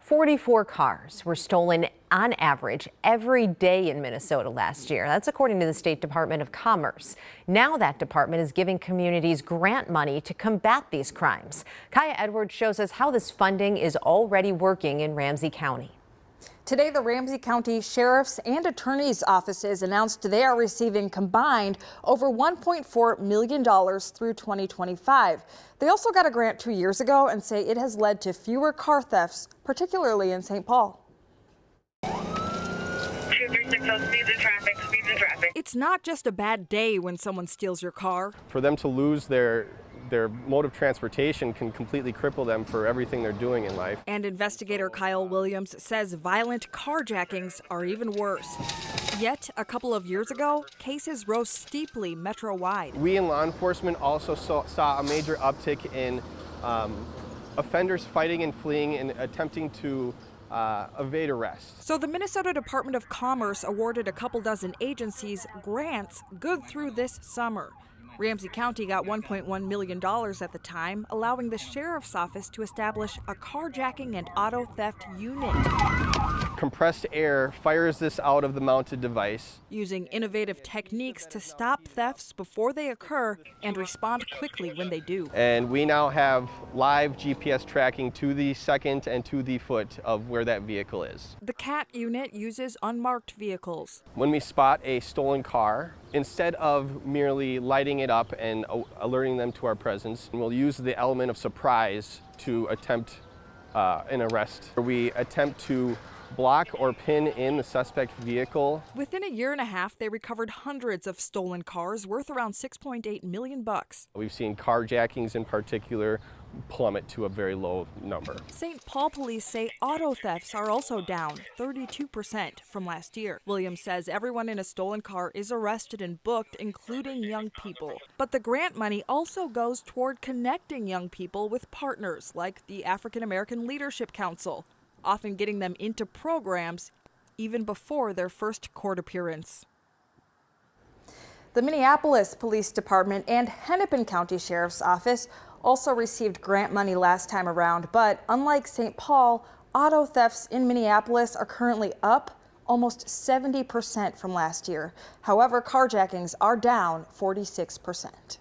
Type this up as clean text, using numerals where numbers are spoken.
44 cars were stolen on average every day in Minnesota last year. That's according to the State Department of Commerce. Now that department is giving communities grant money to combat these crimes. Kaya Edwards shows us how this funding is already working in Ramsey County. Today, the Ramsey County Sheriff's and Attorney's offices announced they are receiving combined over $1.4 million through 2025. They also got a grant 2 years ago and say it has led to fewer car thefts, particularly in St. Paul. 2360, speeds in traffic, speeds in traffic. It's not just a bad day when someone steals your car. For them to lose their mode of transportation can completely cripple them for everything they're doing in life. And investigator Kyle Williams says violent carjackings are even worse. Yet, a couple of years ago, cases rose steeply metro-wide. We in law enforcement also saw a major uptick in offenders fighting and fleeing and attempting to evade arrest. So the Minnesota Department of Commerce awarded a couple dozen agencies grants good through this summer. Ramsey County got $1.1 million at the time, allowing the sheriff's office to establish a carjacking and auto theft unit. Compressed air fires this out of the mounted device, Using innovative techniques to stop thefts before they occur and respond quickly when they do. and we now have live GPS tracking to the second and to the foot of where that vehicle is. The CAT unit uses unmarked vehicles. When we spot a stolen car, instead of merely lighting it up and alerting them to our presence, we'll use the element of surprise to attempt an arrest. We attempt to block or pin in the suspect vehicle. Within a year and a half, they recovered hundreds of stolen cars worth around $6.8 million. We've seen carjackings in particular plummet to a very low number. St. Paul police say auto thefts are also down 32% from last year. Williams says everyone in a stolen car is arrested and booked, including young people. But the grant money also goes toward connecting young people with partners like the African American Leadership Council, often getting them into programs even before their first court appearance. The Minneapolis Police Department and Hennepin County Sheriff's Office also received grant money last time around, but unlike St. Paul, auto thefts in Minneapolis are currently up almost 70% from last year. However, carjackings are down 46%.